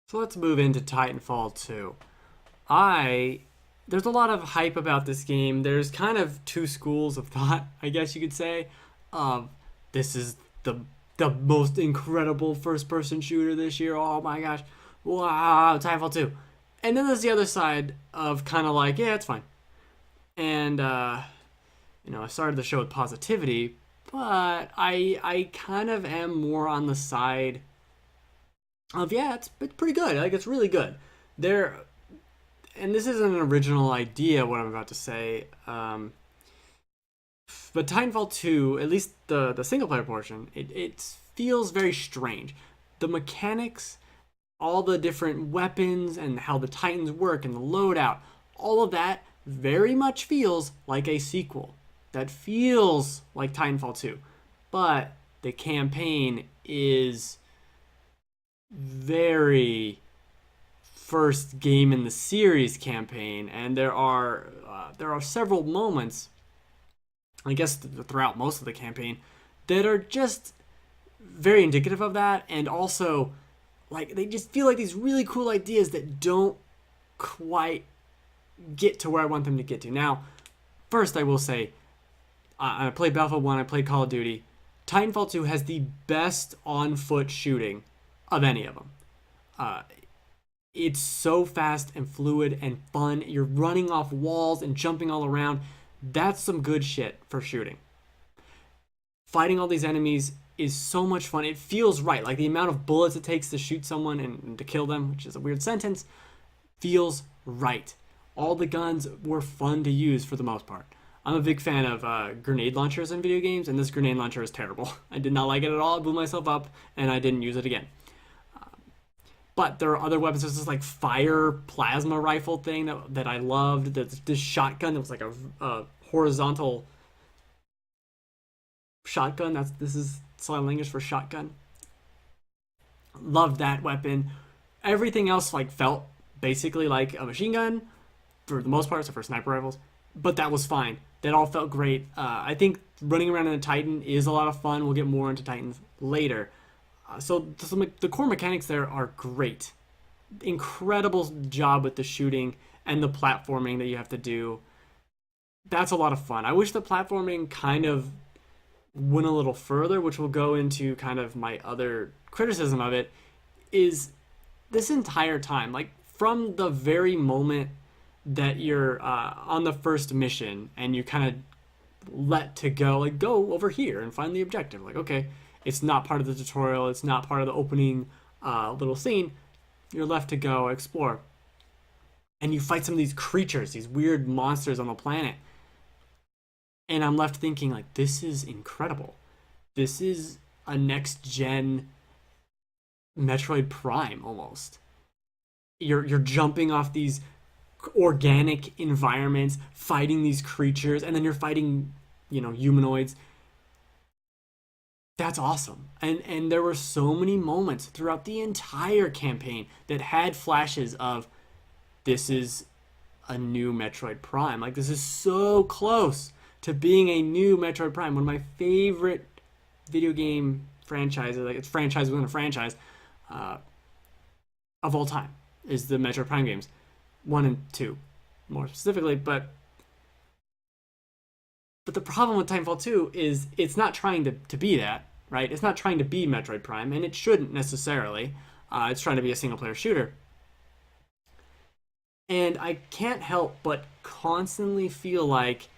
So let's move into Titanfall 2. I There's a lot of hype about this game. There's kind of two schools of thought, I guess you could say. Of this is the most incredible first person shooter this year. Oh my gosh. Wow, Titanfall 2. And then there's the other side of kind of like, yeah, it's fine. And I started the show with positivity, but I kind of am more on the side of yeah, it's pretty good. Like it's really good. There and this isn't an original idea what I'm about to say. But Titanfall 2, at least the single player portion, it feels very strange. The mechanics, all the different weapons and how the Titans work and the loadout, all of that very much feels like a sequel. That feels like Titanfall 2. But the campaign is very first game in the series campaign, and there are several moments, I guess, throughout most of the campaign that are just very indicative of that, and also like they just feel like these really cool ideas that don't quite get to where I want them to get to. Now, first I will say, I played Battlefield 1, I played Call of Duty. Titanfall 2 has the best on foot shooting of any of them. Uh, it's so fast and fluid and fun. You're running off walls and jumping all around. That's some good shit for shooting. Fighting all these enemies is so much fun. It feels right. Like the amount of bullets it takes to shoot someone and to kill them, which is a weird sentence, feels right. All the guns were fun to use for the most part. I'm a big fan of grenade launchers in video games, and this grenade launcher is terrible. I did not like it at all. I blew myself up, and I didn't use it again. But there are other weapons. There's this like fire plasma rifle thing that I loved. There's this shotgun that was like a horizontal shotgun. This is slang English for shotgun. Loved that weapon. Everything else like felt basically like a machine gun for the most part, so for sniper rifles. But that was fine. That all felt great. I think running around in a Titan is a lot of fun. We'll get more into Titans later. So the core mechanics there are great. Incredible job with the shooting and the platforming that you have to do. That's a lot of fun. I wish the platforming kind of went a little further, which will go into kind of my other criticism of it, is this entire time, like from the very moment that you're on the first mission and you kind of let to go, like go over here and find the objective. Like, okay, it's not part of the tutorial. It's not part of the opening little scene. You're left to go explore. And you fight some of these creatures, these weird monsters on the planet. And I'm left thinking, like, this is incredible. This is a next-gen Metroid Prime, almost. You're jumping off these organic environments, fighting these creatures, and then you're fighting, humanoids. That's awesome. And there were so many moments throughout the entire campaign that had flashes of this is a new Metroid Prime. Like this is so close to being a new Metroid Prime, one of my favorite video game franchises. Like it's franchise within a franchise of all time is the Metroid Prime games, 1 and 2, more specifically. But the problem with Titanfall 2 is it's not trying to be that, right? It's not trying to be Metroid Prime, and it shouldn't necessarily. It's trying to be a single player shooter. And I can't help but constantly feel like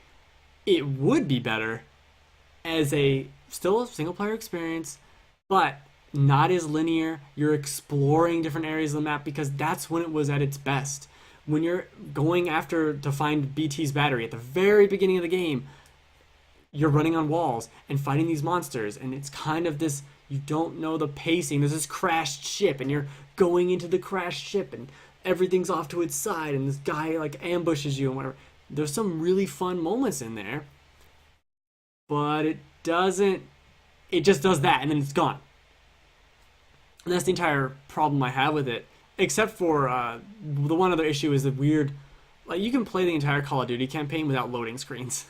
it would be better as still a single player experience, but not as linear. You're exploring different areas of the map because that's when it was at its best. When you're going after to find BT's battery at the very beginning of the game, you're running on walls and fighting these monsters, and it's kind of this, you don't know the pacing. There's this crashed ship, and you're going into the crashed ship, and everything's off to its side, and this guy like ambushes you and whatever. There's some really fun moments in there, but it just does that, and then it's gone. And that's the entire problem I have with it, except for the one other issue is the weird, like you can play the entire Call of Duty campaign without loading screens.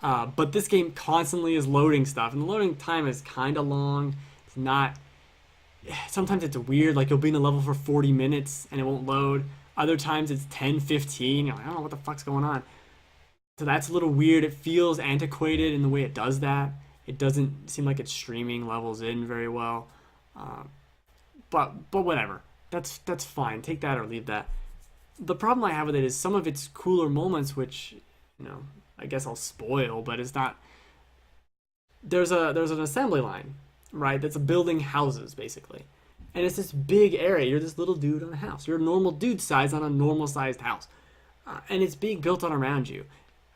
But this game constantly is loading stuff, and the loading time is kind of long. It's not sometimes it's weird. Like you'll be in a level for 40 minutes and it won't load. Other times it's 10, 15. You're like, I don't know what the fuck's going on. So that's a little weird. It feels antiquated in the way it does that. It doesn't seem like it's streaming levels in very well. Uh, but whatever. That's fine. Take that or leave that. The problem I have with it is some of its cooler moments, which I guess I'll spoil, but it's not. There's an assembly line, right? That's building houses basically, and it's this big area. You're this little dude on a house. You're a normal dude size on a normal sized house, and it's being built all around you,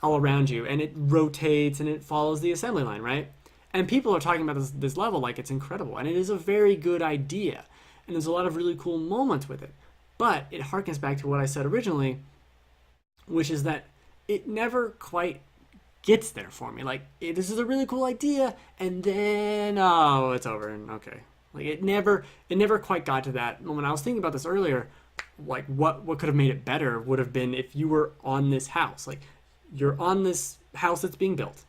and it rotates and it follows the assembly line, right? And people are talking about this level like it's incredible, and it is a very good idea, and there's a lot of really cool moments with it. But it harkens back to what I said originally, which is that it never quite gets there for me. Like this is a really cool idea, and then it's over, and okay, like it never quite got to that moment. I was thinking about this earlier, like what could have made it better would have been if you were on this house, like you're on this house that's being built,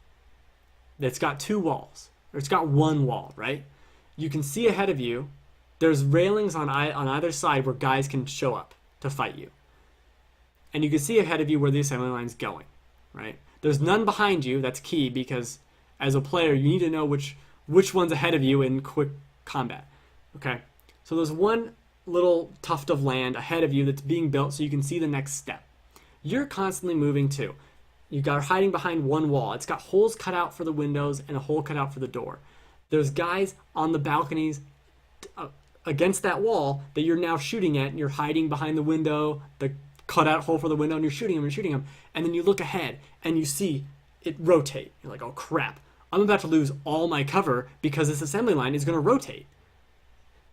that's got two walls, or it's got one wall, right? You can see ahead of you. There's railings on either side where guys can show up to fight you, and you can see ahead of you where the assembly line's going, right? There's none behind you. That's key because as a player, you need to know which one's ahead of you in quick combat. Okay, so there's one little tuft of land ahead of you that's being built so you can see the next step. You're constantly moving too. You got hiding behind one wall. It's got holes cut out for the windows and a hole cut out for the door. There's guys on the balconies against that wall that you're now shooting at, and you're hiding behind the window, the cut out hole for the window, and you're shooting them, and then you look ahead and you see it rotate. You're like, oh crap, I'm about to lose all my cover because this assembly line is going to rotate.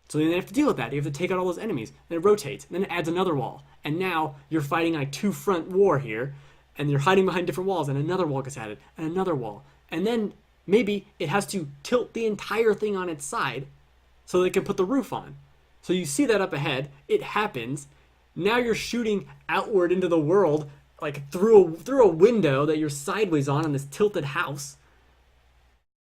So then you have to deal with that. You have to take out all those enemies. Then it rotates. Then it adds another wall. And now you're fighting a two-front war here, and you're hiding behind different walls, and another wall gets added, and another wall. And then maybe it has to tilt the entire thing on its side so they can put the roof on. So you see that up ahead. It happens. Now you're shooting outward into the world, like through a window that you're sideways on in this tilted house.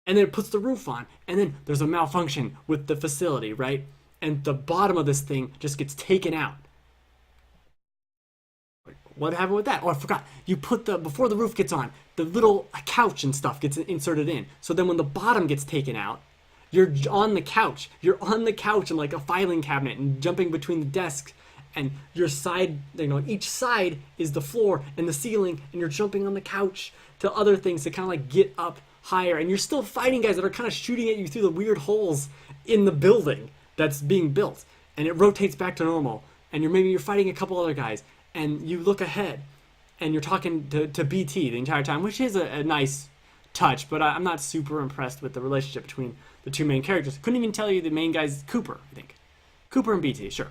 And then it puts the roof on. And then there's a malfunction with the facility, right? And the bottom of this thing just gets taken out. What happened with that? Oh, I forgot. You put before the roof gets on, the little couch and stuff gets inserted in. So then when the bottom gets taken out, you're on the couch. You're on the couch in like a filing cabinet and jumping between the desks. And your side, each side is the floor and the ceiling, and you're jumping on the couch to other things to kind of like get up higher. And you're still fighting guys that are kind of shooting at you through the weird holes in the building that's being built. And it rotates back to normal. And you're fighting a couple other guys. And you look ahead, and you're talking to BT the entire time, which is a nice touch, but I'm not super impressed with the relationship between the two main characters. Couldn't even tell you the main guy's Cooper, I think. Cooper and BT, sure.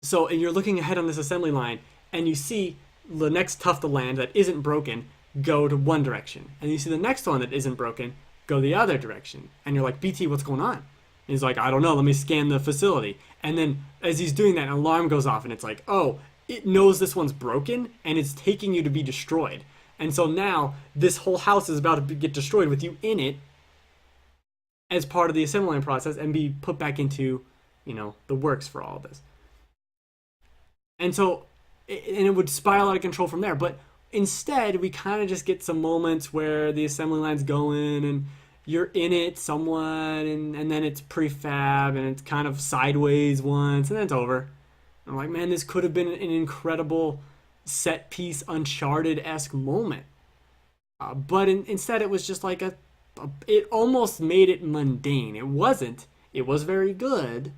So, and you're looking ahead on this assembly line, and you see the next tuft of land that isn't broken go to one direction. And you see the next one that isn't broken go the other direction. And you're like, BT, what's going on? And he's like, I don't know, let me scan the facility. And then as he's doing that, an alarm goes off, and it's like, oh, it knows this one's broken, and it's taking you to be destroyed. And so now this whole house is about to get destroyed with you in it as part of the assembly line process and be put back into, the works for all of this. And so, and it would spiral out of control from there. But instead, we kind of just get some moments where the assembly line's going and you're in it somewhat, and then it's prefab and it's kind of sideways once, and then it's over. And I'm like, man, this could have been an incredible set piece Uncharted-esque moment. But instead, it was just like it almost made it mundane. It wasn't. It was very good,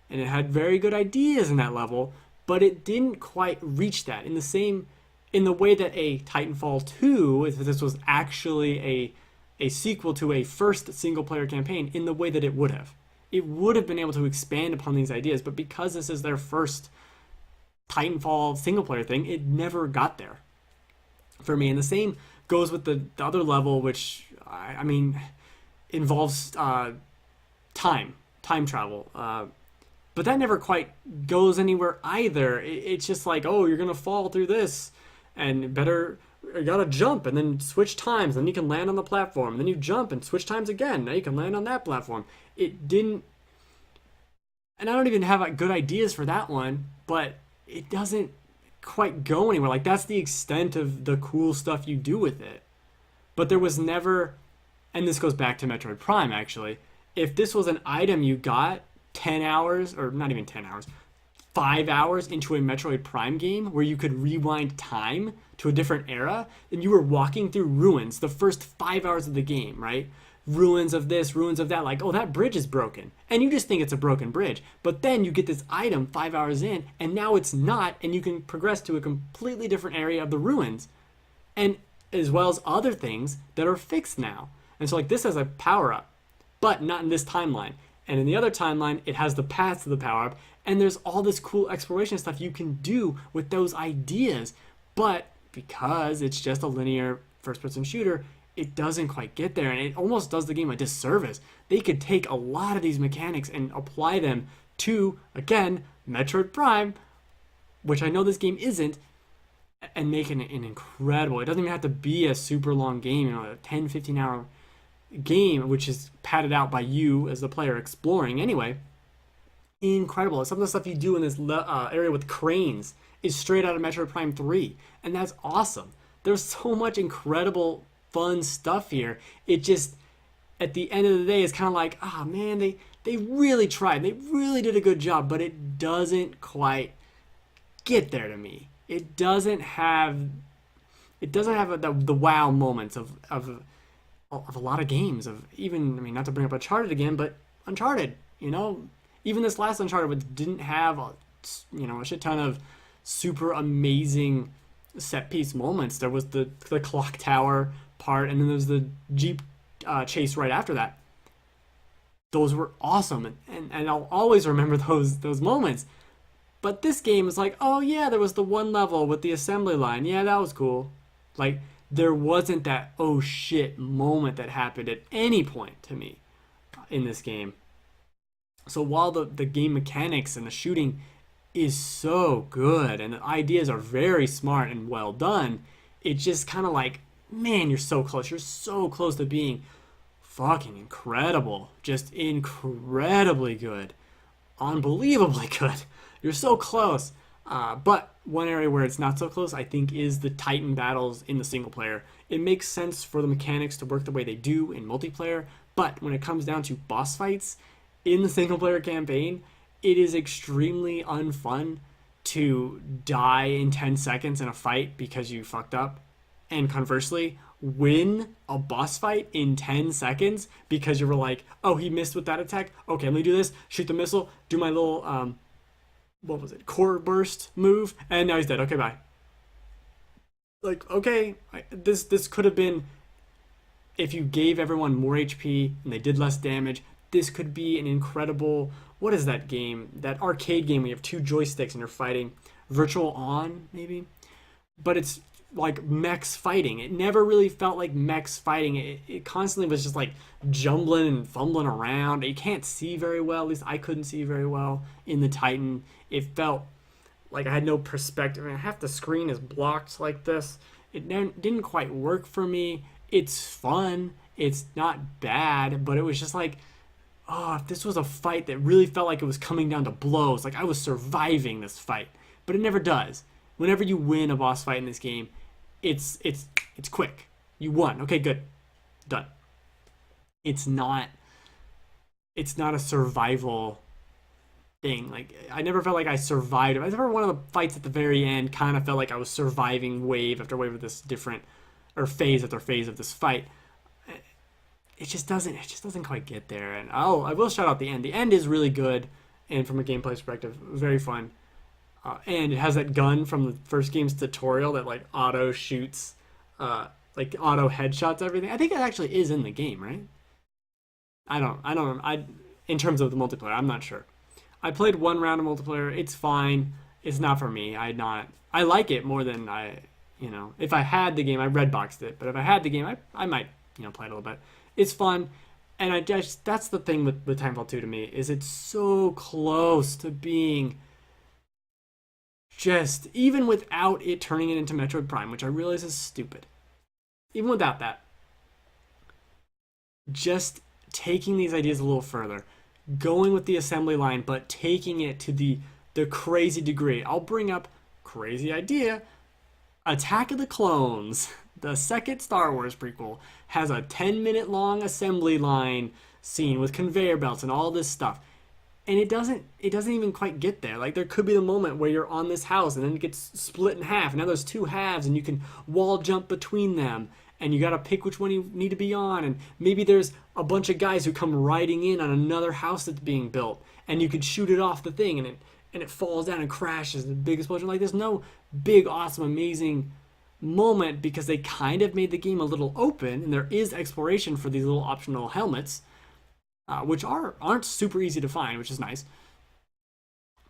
and it had very good ideas in that level, but it didn't quite reach that in the way that a Titanfall 2, if this was actually a sequel to a first single-player campaign, in the way that it would have. It would have been able to expand upon these ideas, but because this is their first Titanfall single-player thing, it never got there for me. And the same goes with the other level, which, I mean, involves time travel. But that never quite goes anywhere either. It's just like, oh, you're going to fall through this, and you gotta jump and then switch times, then you can land on the platform, then you jump and switch times again, now you can land on that platform. It didn't And I don't even have like, good ideas for that one, but it doesn't quite go anywhere. Like that's the extent of the cool stuff you do with it. But there was never, and this goes back to Metroid Prime actually. If this was an item you got 10 hours, or not even 10 hours, 5 hours into a Metroid Prime game where you could rewind time to a different era, and you were walking through ruins the first 5 hours of the game, right? Ruins of this, ruins of that, like, oh, that bridge is broken. And you just think it's a broken bridge. But then you get this item 5 hours in, and now it's not, and you can progress to a completely different area of the ruins. And as well as other things that are fixed now. And so, like, this has a power up, but not in this timeline. And in the other timeline, it has the paths to the power up, and there's all this cool exploration stuff you can do with those ideas. But because it's just a linear first person shooter, it doesn't quite get there, and it almost does the game a disservice. They could take a lot of these mechanics and apply them to, again, Metroid Prime, which I know this game isn't, and make an incredible. It doesn't even have to be a super long game, a 10, 15 hour game, which is padded out by you as the player exploring anyway. Incredible. Some of the stuff you do in this area with cranes is straight out of Metroid Prime 3, and that's awesome. There's so much incredible, fun stuff here. It just, at the end of the day, it's kind of like, ah, man, they really tried. They really did a good job, but it doesn't quite get there to me. It doesn't have the wow moments of a lot of games, of even, I mean, not to bring up Uncharted again, but Uncharted, even this last Uncharted, which didn't have a shit ton of super amazing set piece moments. There was the clock tower part, and then there was the Jeep chase right after that. Those were awesome, and I'll always remember those moments. But this game is like, oh yeah, there was the one level with the assembly line. Yeah, that was cool. Like, there wasn't that oh shit moment that happened at any point to me in this game. So while the game mechanics and the shooting is so good and the ideas are very smart and well done, it's just kind of like, man, you're so close. You're so close to being fucking incredible. Just incredibly good. Unbelievably good. You're so close. But one area where it's not so close, I think, is the Titan battles in the single player. It makes sense for the mechanics to work the way they do in multiplayer, but when it comes down to boss fights in the single player campaign, it is extremely unfun to die in 10 seconds in a fight because you fucked up, and conversely, win a boss fight in 10 seconds because you were like, oh, he missed with that attack. Okay, let me do this. Shoot the missile. Do my little, what was it? Core burst move. And now he's dead. Okay, bye. Like, okay, this could have been, if you gave everyone more HP and they did less damage, this could be an incredible, what is that game? That arcade game where you have two joysticks and you're fighting. Virtual On, maybe? But it's like mechs fighting. It never really felt like mechs fighting. It constantly was just like jumbling and fumbling around. You can't see very well. At least I couldn't see very well in the Titan. It felt like I had no perspective. I mean, half the screen is blocked like this. It didn't quite work for me. It's fun. It's not bad, but it was just like, oh, if this was a fight that really felt like it was coming down to blows, like I was surviving this fight. But it never does. Whenever you win a boss fight in this game, it's quick. You won. Okay, good. Done. It's not a survival thing. Like, I never felt like I survived. I remember one of the fights at the very end kind of felt like I was surviving wave after wave of this different, or phase after phase of this fight. It just doesn't quite get there. And I will shout out the end. The end is really good, and from a gameplay perspective, very fun. And it has that gun from the first game's tutorial that like auto shoots, like auto headshots everything. I think that actually is in the game, right? I don't in terms of the multiplayer, I'm not sure. I played one round of multiplayer. It's fine. It's not for me. I like it more than if I had the game, I redboxed it. But if I had the game, I might play it a little bit. It's fun, and that's the thing with Titanfall 2 to me, is it's so close to being just, even without it turning it into Metroid Prime, which I realize is stupid. Even without that, just taking these ideas a little further, going with the assembly line, but taking it to the crazy degree. I'll bring up crazy idea. Attack of the Clones, the second Star Wars prequel, has a 10-minute long assembly line scene with conveyor belts and all this stuff. And it doesn't even quite get there. Like there could be the moment where you're on this house and then it gets split in half. And now there's two halves and you can wall jump between them. And you gotta pick which one you need to be on. And maybe there's a bunch of guys who come riding in on another house that's being built. And you could shoot it off the thing and it falls down and crashes. The big explosion. Like there's no big, awesome, amazing moment because they kind of made the game a little open. And there is exploration for these little optional helmets. Which aren't super easy to find, which is nice.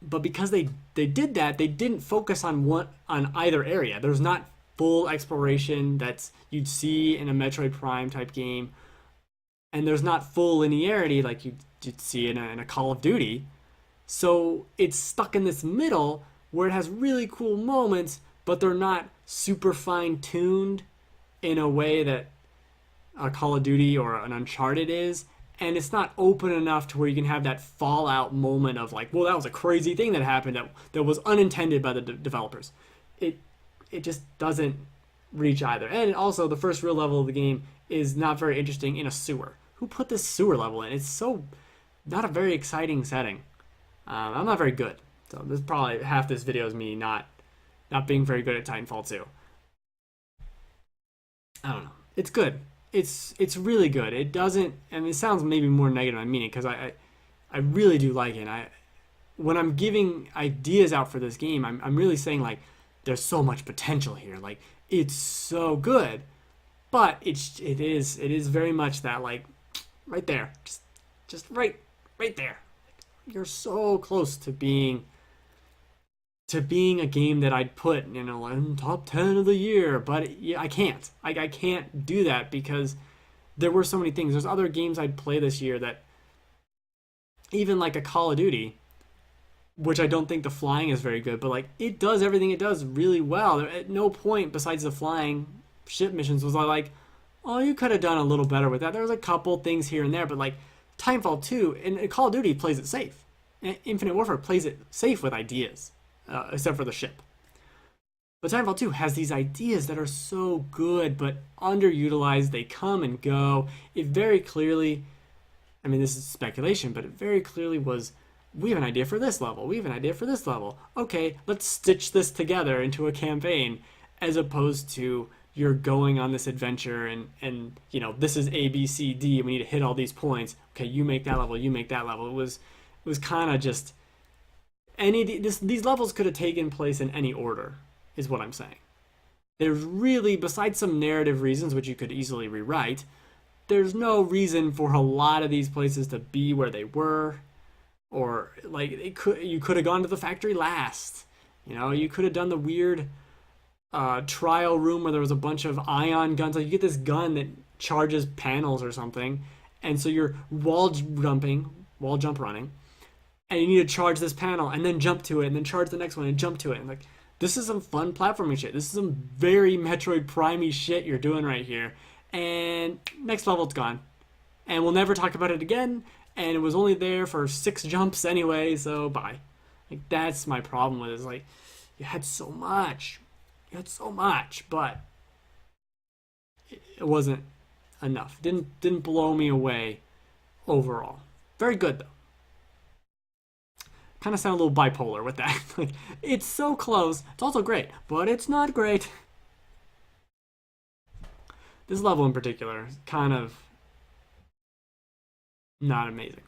But because they did that, they didn't focus on either area. There's not full exploration that's you'd see in a Metroid Prime type game, and there's not full linearity like you'd see in a Call of Duty. So it's stuck in this middle where it has really cool moments, but they're not super fine tuned in a way that a Call of Duty or an Uncharted is. And it's not open enough to where you can have that fallout moment of like, well, that was a crazy thing that happened that was unintended by the developers. It just doesn't reach either. And also, the first real level of the game is not very interesting in a sewer. Who put this sewer level in? It's so not a very exciting setting. I'm not very good. So this probably half this video is me not being very good at Titanfall 2. I don't know. It's good. It's really good. It doesn't, and it sounds maybe more negative than I mean it because I really do like it. When I'm giving ideas out for this game, I'm really saying like there's so much potential here. Like it's so good, but it is very much that like right there, just right there. You're so close to being a game that I'd put in top 10 of the year, but yeah, I can't. I can't do that because there were so many things. There's other games I'd play this year that even like a Call of Duty, which I don't think the flying is very good, but like it does everything it does really well. At no point besides the flying ship missions was I like, oh, you could have done a little better with that. There was a couple things here and there, but like Titanfall 2 and Call of Duty plays it safe. Infinite Warfare plays it safe with ideas. Except for the ship. But Titanfall 2 has these ideas that are so good, but underutilized. They come and go. It very clearly, I mean, this is speculation, but it very clearly was, we have an idea for this level. We have an idea for this level. Okay, let's stitch this together into a campaign, as opposed to you're going on this adventure and this is A, B, C, D, and we need to hit all these points. Okay, you make that level, you make that level. It was kind of just these levels could have taken place in any order, is what I'm saying. There's really, besides some narrative reasons which you could easily rewrite, there's no reason for a lot of these places to be where they were, or like you could have gone to the factory last. You could have done the weird trial room where there was a bunch of ion guns. Like you get this gun that charges panels or something, and so you're wall jump running. And you need to charge this panel and then jump to it and then charge the next one and jump to it. And like, this is some fun platforming shit. This is some very Metroid Prime-y shit you're doing right here. And next level, it's gone. And we'll never talk about it again. And it was only there for 6 jumps anyway, so bye. Like, that's my problem with it. Is like, you had so much. But it wasn't enough. Didn't blow me away overall. Very good, though. Kind of sound a little bipolar with that. Like, it's so close. It's also great, but it's not great. This level in particular is kind of not amazing.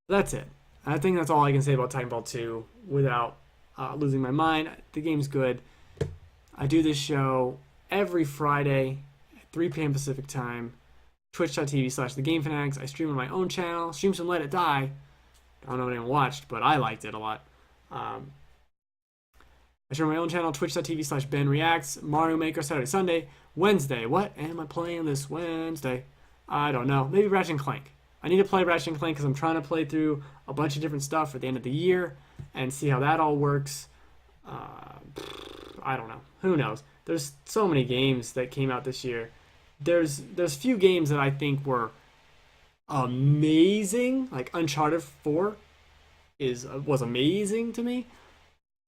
That's it. I think that's all I can say about Titanfall 2 without losing my mind. The game's good. I do this show every Friday at 3 p.m. Pacific time. Twitch.tv/TheGameFanatics. I stream on my own channel. Stream some Let It Die. I don't know if anyone watched, but I liked it a lot. I stream on my own channel, twitch.tv/BenReacts, Mario Maker, Saturday, Sunday, Wednesday. What am I playing this Wednesday? I don't know. Maybe Ratchet & Clank. I need to play Ratchet & Clank because I'm trying to play through a bunch of different stuff at the end of the year and see how that all works. I don't know. Who knows? There's so many games that came out this year. There's few games that I think were amazing. Like Uncharted 4 is was amazing to me,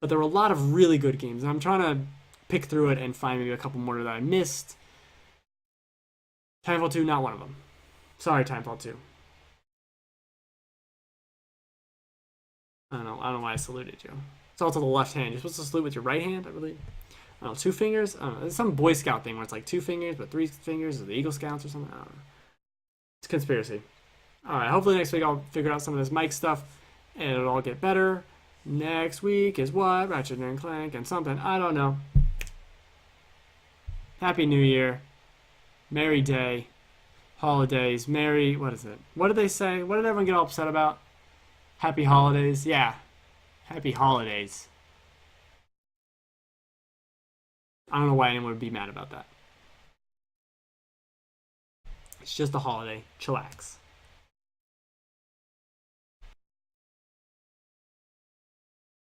but there were a lot of really good games, and I'm trying to pick through it and find maybe a couple more that I missed. Titanfall 2, not one of them. Sorry, Titanfall 2. I don't know why I saluted you. It's all to the left hand. You're supposed to salute with your right hand, I believe. I don't know, two fingers? I don't know. It's some Boy Scout thing where it's like two fingers, but three fingers, or the Eagle Scouts or something. I don't know. It's a conspiracy. Alright, hopefully next week I'll figure out some of this mic stuff and it'll all get better. Next week is what? Ratchet and Clank and something. I don't know. Happy New Year. Merry Day. Holidays. Merry. What is it? What did they say? What did everyone get all upset about? Happy Holidays. Yeah. Happy Holidays. I don't know why anyone would be mad about that. It's just a holiday. Chillax.